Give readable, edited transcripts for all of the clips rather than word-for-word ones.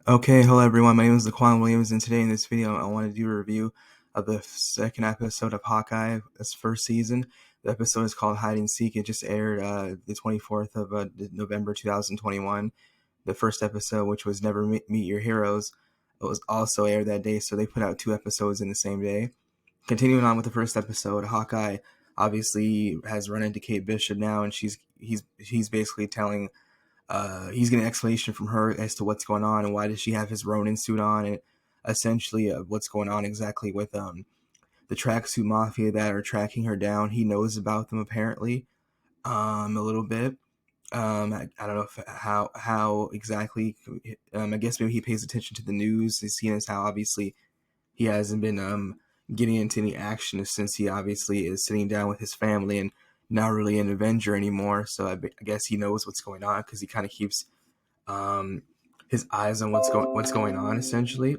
Okay, hello everyone. My name is Laquan Williams, and today in this video, I want to do a review of the second episode of Hawkeye, this first season. The episode is called Hide and Seek. It just aired the 24th of November 2021. The first episode, which was Never Meet Your Heroes, it was also aired that day, so they put out two episodes in the same day. Continuing on with the first episode, Hawkeye obviously has run into Kate Bishop now, and he's basically telling he's getting an explanation from her as to what's going on and why does she have his Ronin suit on, and essentially what's going on exactly with the tracksuit mafia that are tracking her down. He knows about them apparently a little bit. I don't know how exactly. I guess maybe he pays attention to the news. He's seeing as how obviously he hasn't been getting into any action since he obviously is sitting down with his family and not really an Avenger anymore. So I guess he knows what's going on because he kind of keeps his eyes on what's going on essentially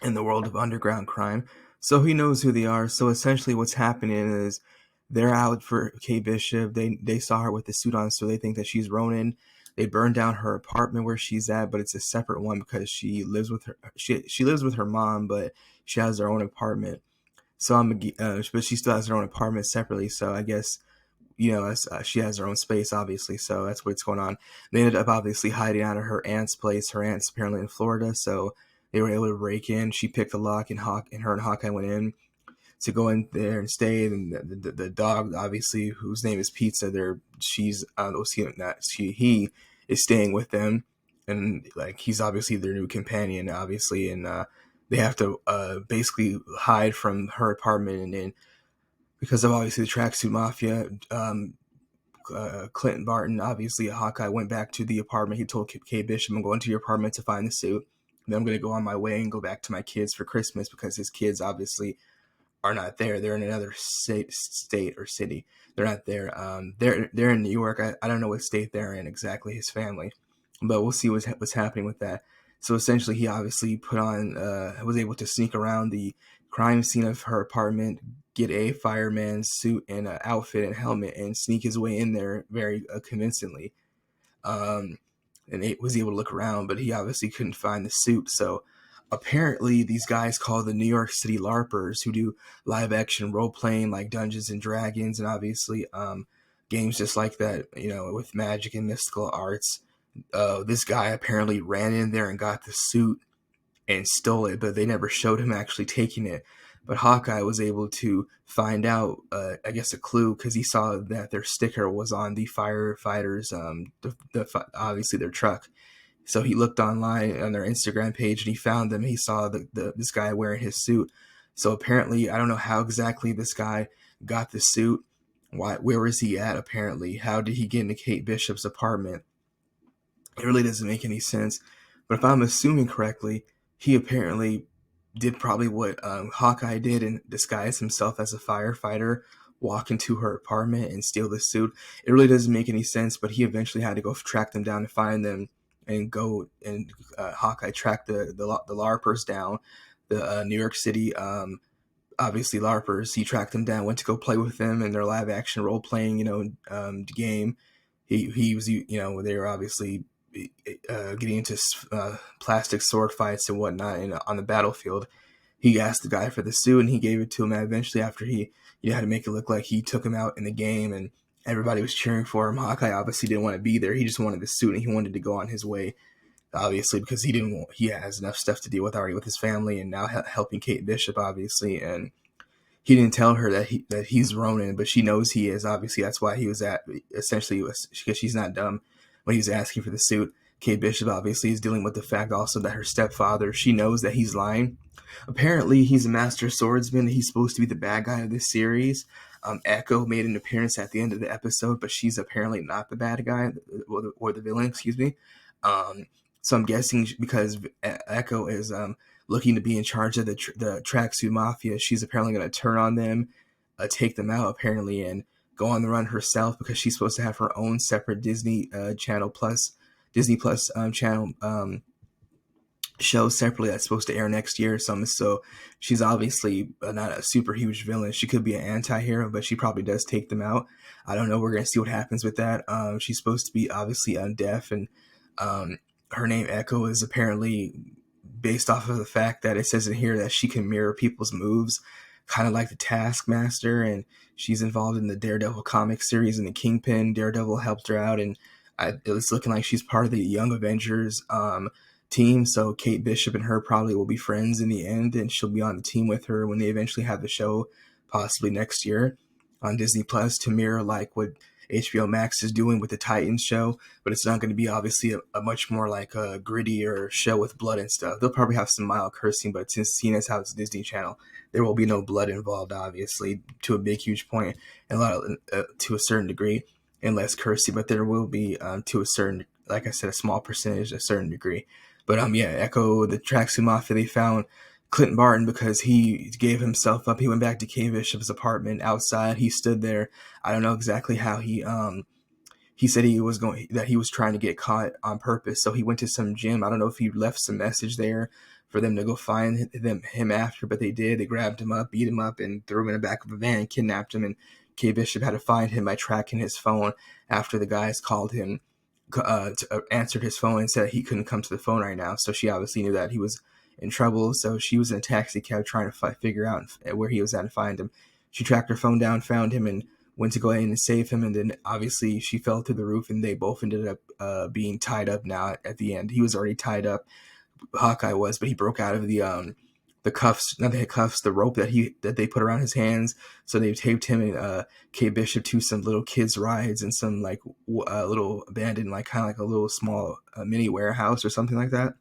in the world of underground crime. So he knows who they are. So essentially, what's happening is they're out for Kate Bishop. They saw her with the suit on, so they think that she's Ronin. They burned down her apartment where she's at, but it's a separate one because she lives with her. She lives with her mom, but she has her own apartment. So but she still has her own apartment separately. So I guess she has her own space, obviously. So that's what's going on. They ended up obviously hiding out of her aunt's place. Her aunt's apparently in Florida, so they were able to break in. She picked the lock, and her and Hawkeye went in to go in there and stay. And the dog, obviously, whose name is Pizza, he is staying with them, and like he's obviously their new companion, obviously, and they have to basically hide from her apartment, and then because of obviously the tracksuit mafia, Clinton Barton, obviously Hawkeye, went back to the apartment. He told Kate Bishop, "I'm going to your apartment to find the suit. And then I'm going to go on my way and go back to my kids for Christmas," because his kids obviously are not there. They're in another state or city. They're not there. They're in New York. I don't know what state they're in exactly, his family, but we'll see what's happening with that. So essentially, he obviously was able to sneak around the crime scene of her apartment, get a fireman's suit and an outfit and helmet, and sneak his way in there very convincingly. And he was able to look around, but he obviously couldn't find the suit. So apparently these guys called the New York City LARPers, who do live action role playing like Dungeons and Dragons and obviously games just like that, with magic and mystical arts. This guy apparently ran in there and got the suit and stole it, but they never showed him actually taking it. But Hawkeye was able to find out, I guess, a clue, because he saw that their sticker was on the firefighters, obviously their truck. So he looked online on their Instagram page and he found them. He saw this guy wearing his suit. So apparently, I don't know how exactly this guy got the suit. Where was he at? Apparently, how did he get into Kate Bishop's apartment? It really doesn't make any sense. But if I'm assuming correctly, he apparently did probably what Hawkeye did and disguise himself as a firefighter, walk into her apartment and steal the suit. It really doesn't make any sense, but he eventually had to go track them down and find them and go and Hawkeye tracked the LARPers down, the New York City obviously LARPers. He tracked them down, went to go play with them in their live action role playing game. He was they were obviously getting into plastic sword fights and whatnot on the battlefield. He asked the guy for the suit and he gave it to him. And eventually, after he had to make it look like he took him out in the game and everybody was cheering for him, Hawkeye obviously didn't want to be there. He just wanted the suit and he wanted to go on his way, obviously, because he has enough stuff to deal with already with his family and now helping Kate Bishop, obviously. And he didn't tell her that he's Ronin, but she knows he is. Obviously, that's why he was because she's not dumb when he was asking for the suit. Kate Bishop obviously is dealing with the fact also that her stepfather, she knows that he's lying. Apparently, he's a master swordsman. He's supposed to be the bad guy of this series. Echo made an appearance at the end of the episode, but she's apparently not the bad guy or the villain, excuse me. So I'm guessing because Echo is looking to be in charge of the tracksuit mafia, she's apparently going to turn on them, take them out apparently, and go on the run herself because she's supposed to have her own separate Disney Plus channel show separately that's supposed to air next year or something. So she's obviously not a super huge villain. She could be an anti-hero, but she probably does take them out. I don't know. We're going to see what happens with that. She's supposed to be obviously deaf and her name Echo is apparently based off of the fact that it says in here that she can mirror people's moves, kind of like the Taskmaster, and she's involved in the Daredevil comic series and the Kingpin. Daredevil helped her out, and it's looking like she's part of the Young Avengers team. So Kate Bishop and her probably will be friends in the end, and she'll be on the team with her when they eventually have the show, possibly next year on Disney Plus, to mirror like what HBO Max is doing with the Titans show, but it's not going to be obviously a much more like a grittier show with blood and stuff. They'll probably have some mild cursing, but since seeing as how it's Disney Channel, there will be no blood involved, obviously, to a big, huge point, and to a certain degree, and less cursing, but there will be to a certain, like I said, a small percentage, a certain degree. But yeah, Echo, the Tracksuit Mafia, they found Clinton Barton because he gave himself up. He went back to Kay Bishop's apartment outside. He stood there. I don't know exactly how he said he was trying to get caught on purpose. So he went to some gym. I don't know if he left some message there for them to go find him after, but they did. They grabbed him up, beat him up, and threw him in the back of a van and kidnapped him. And Kay Bishop had to find him by tracking his phone after the guys called him, answered his phone and said he couldn't come to the phone right now. So she obviously knew that he was in trouble. So she was in a taxi cab trying to figure out where he was at and find him. She tracked her phone down, found him, and went to go in and save him. And then obviously she fell through the roof, and they both ended up being tied up now at the end. He was already tied up, Hawkeye was, but he broke out of the cuffs, not the cuffs, the rope that they put around his hands. So they taped him and Kate Bishop to some little kids rides and some like little abandoned, like kind of like a little small mini warehouse or something like that.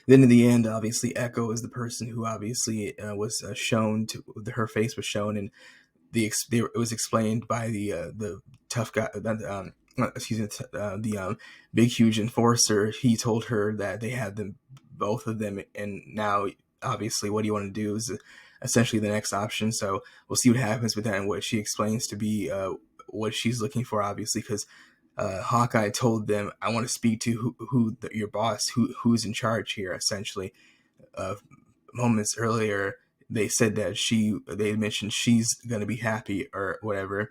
Then in the end, obviously Echo is the person who obviously was shown to, her face was shown, and it was explained by the tough guy, the big huge enforcer. He told her that they had them, both of them, and now obviously what do you want to do is essentially the next option. So we'll see what happens with that and what she explains to be what she's looking for, obviously, because Hawkeye told them, I want to speak to your boss, who's in charge here, essentially. Moments earlier, they said that they mentioned she's going to be happy or whatever,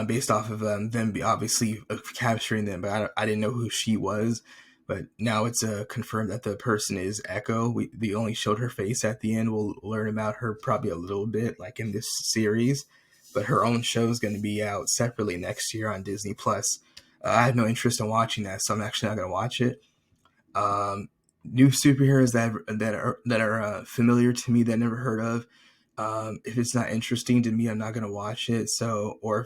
based off of them obviously capturing them, but I didn't know who she was. But now it's confirmed that the person is Echo. They only showed her face at the end. We'll learn about her probably a little bit, like in this series. But her own show is going to be out separately next year on Disney Plus. I have no interest in watching that, so I'm actually not going to watch it. New superheroes that are familiar to me that I never heard of. If it's not interesting to me, I'm not going to watch it. So, or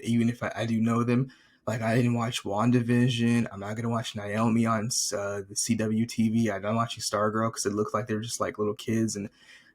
even if I do know them, like I didn't watch WandaVision. I'm not going to watch Naomi on the CW TV. I'm not watching Stargirl because it looked like they were just like little kids, and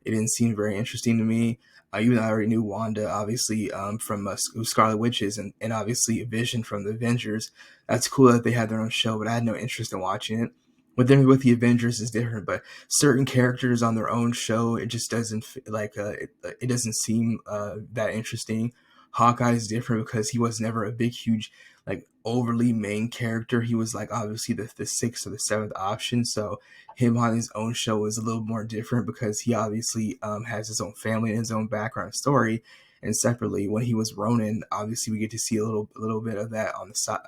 it didn't seem very interesting to me. Even though I already knew Wanda, obviously, from Scarlet Witches, and obviously Vision from the Avengers. That's cool that they had their own show, but I had no interest in watching it. But then with the Avengers is different, but certain characters on their own show, it just doesn't it doesn't seem that interesting. Hawkeye is different because he was never a big, huge, like overly main character. He was like obviously the sixth or the seventh option. So him on his own show is a little more different because he obviously has his own family and his own background story. And separately, when he was Ronin, obviously we get to see a little bit of that on the side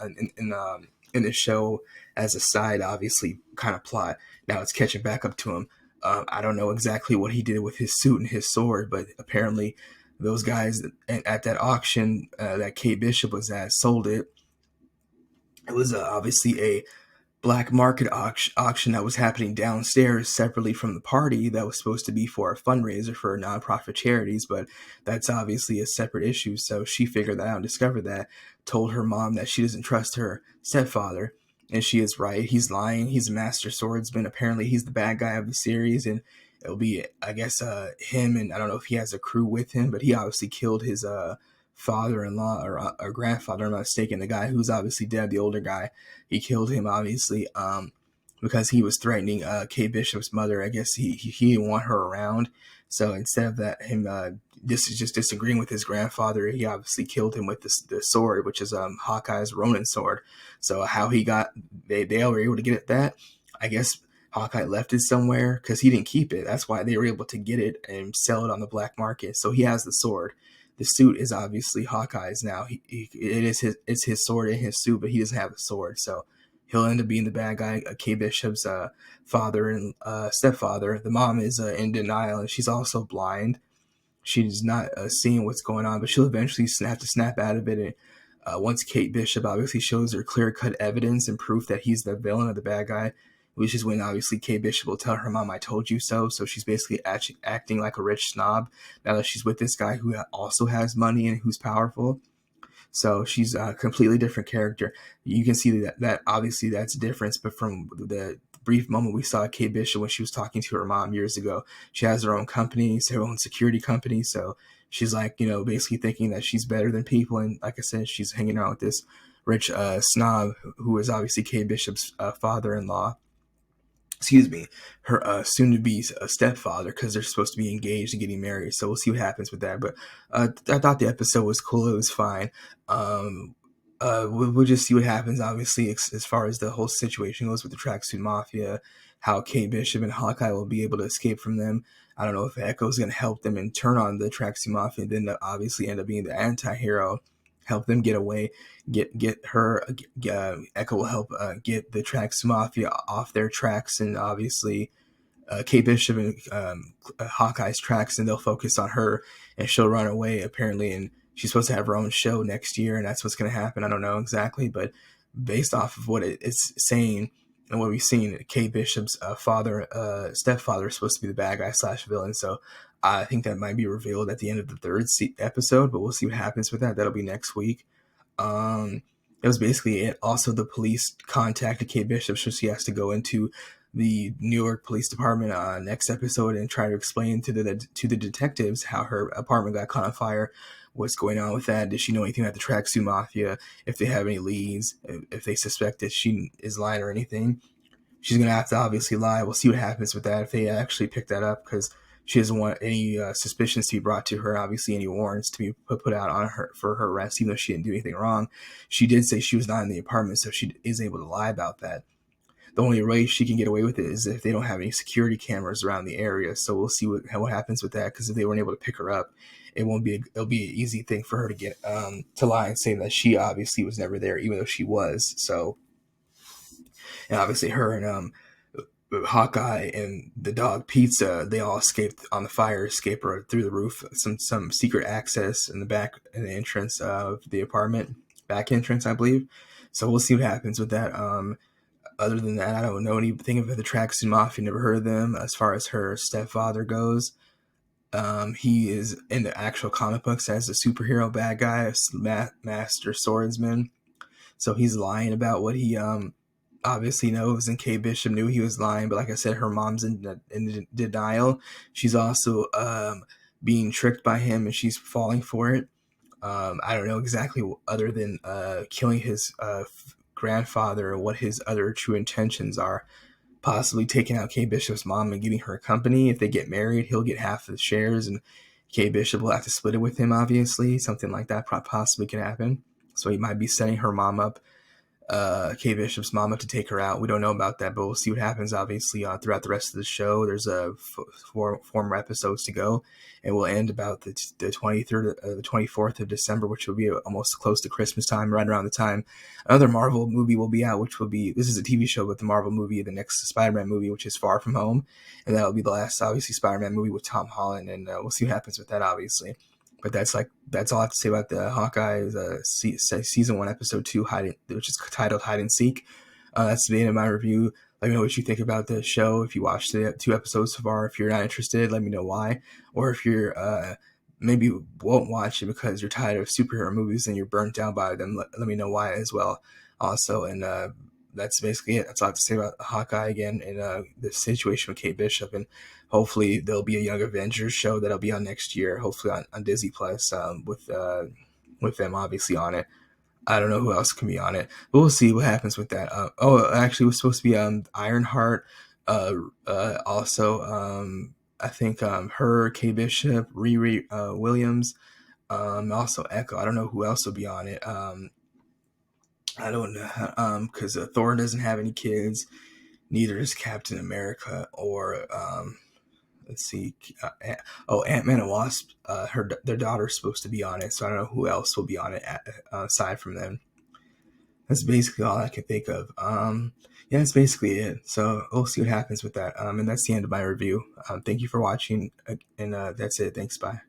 in the show as a side, obviously, kind of plot. Now it's catching back up to him. I don't know exactly what he did with his suit and his sword, but apparently those guys at that auction that Kate Bishop was at sold it. It was obviously a black market auction that was happening downstairs separately from the party that was supposed to be for a fundraiser for nonprofit charities, but that's obviously a separate issue. So she figured that out and discovered that, told her mom that she doesn't trust her stepfather, and she is right. He's lying. He's a master swordsman. Apparently he's the bad guy of the series, and it'll be, I guess, him, and I don't know if he has a crew with him, but he obviously killed his father-in-law or grandfather, I'm not mistaken, the guy who's obviously dead, the older guy. He killed him obviously because he was threatening Kate Bishop's mother. I guess he didn't want her around. So instead of that, him just disagreeing with his grandfather, he obviously killed him with the sword, which is Hawkeye's Ronin sword. So how he got, they were able to get at that, I guess Hawkeye left it somewhere because he didn't keep it. That's why they were able to get it and sell it on the black market. So he has the sword. The suit is obviously Hawkeye's now. It's his sword and his suit, but he doesn't have the sword. So he'll end up being the bad guy. Kate Bishop's father and stepfather. The mom is in denial, and she's also blind. She's not seeing what's going on, but she'll eventually have to snap out of it. And once Kate Bishop obviously shows her clear-cut evidence and proof that he's the villain or the bad guy, which is when obviously Kate Bishop will tell her mom, "I told you so." So she's basically acting like a rich snob now that she's with this guy who also has money and who's powerful. So she's a completely different character. You can see that obviously that's a difference, but from the brief moment we saw Kate Bishop when she was talking to her mom years ago, she has her own company, her own security company. So she's like, basically thinking that she's better than people. And like I said, she's hanging out with this rich snob who is obviously Kate Bishop's father-in-law. Excuse me, her soon-to-be stepfather, because they're supposed to be engaged and getting married. So we'll see what happens with that. But I thought the episode was cool. It was fine. We'll just see what happens, obviously, as far as the whole situation goes with the Tracksuit Mafia, how Kate Bishop and Hawkeye will be able to escape from them. I don't know if Echo's going to help them and turn on the Tracksuit Mafia, and then obviously end up being the anti-hero, help them get away, get her. Echo will help get the Tracksuit Mafia off their tracks, and obviously Kate Bishop and Hawkeye's tracks, and they'll focus on her, and she'll run away apparently, and she's supposed to have her own show next year, and that's what's going to happen. I don't know exactly, but based off of what it's saying and what we've seen, Kate Bishop's stepfather is supposed to be the bad guy / villain. So I think that might be revealed at the end of the third episode, but we'll see what happens with that. That'll be next week. It was basically it. Also, the police contacted Kate Bishop, so she has to go into the New York Police Department next episode and try to explain to the detectives how her apartment got caught on fire, what's going on with that. Does she know anything about the Tracksuit Mafia? If they have any leads, if they suspect that she is lying or anything, she's gonna have to obviously lie. We'll see what happens with that if they actually pick that up, because she doesn't want any suspicions to be brought to her. Obviously, any warrants to be put out on her for her arrest, even though she didn't do anything wrong. She did say she was not in the apartment, so she is able to lie about that. The only way she can get away with it is if they don't have any security cameras around the area. So we'll see what happens with that, because if they weren't able to pick her up, it'll be an easy thing for her to get to lie and say that she obviously was never there, even though she was. So, and obviously her and Hawkeye and the dog Pizza, they all escaped on the fire escape through the roof, some secret access in the back in the entrance of the apartment, back entrance, I believe. So we'll see what happens with that. Other than that, I don't know anything about the Tracksuit Mafia. Never heard of them. As far as her stepfather goes, he is in the actual comic books as a superhero bad guy, a master swordsman. So he's lying about what he obviously knows, and Kate Bishop knew he was lying. But like I said, her mom's in denial. She's also being tricked by him, and she's falling for it. I don't know exactly other than killing his grandfather or what his other true intentions are. Possibly taking out Kate Bishop's mom and getting her a company. If they get married, he'll get half of the shares, and Kate Bishop will have to split it with him, obviously. Something like that possibly could happen. So he might be setting her mom up, Kate Bishop's mom, up to take her out. We don't know about that, but we'll see what happens, obviously, throughout the rest of the show. There's four more episodes to go, and we'll end about the 23rd, the 24th of December, which will be almost close to Christmas time, right around the time another Marvel movie will be out, which will be, this is a TV show, but the Marvel movie, the next Spider-Man movie, which is Far From Home, and that'll be the last, obviously, Spider-Man movie with Tom Holland, and we'll see what happens with that, obviously. But that's all I have to say about the Hawkeye's season 1, episode 2, which is titled Hide and Seek. That's the end of my review. Let me know what you think about the show. If you watched the 2 episodes so far, if you're not interested, let me know why. Or if you're maybe won't watch it because you're tired of superhero movies and you're burnt out by them, let me know why as well. Also, and that's basically it. That's all I have to say about Hawkeye again, and the situation with Kate Bishop, and hopefully there'll be a Young Avengers show that'll be on next year, hopefully on Disney Plus, with them obviously on it. I don't know who else can be on it, but we'll see what happens with that. Actually, it was supposed to be Ironheart. Also, I think her, Kate Bishop, Riri Williams, also Echo. I don't know who else will be on it. I don't know, because Thor doesn't have any kids. Neither does Captain America or let's see. Ant-Man and Wasp. Their daughter's supposed to be on it, so I don't know who else will be on it aside from them. That's basically all I can think of. Yeah, that's basically it. So we'll see what happens with that. And that's the end of my review. Thank you for watching, and that's it. Thanks. Bye.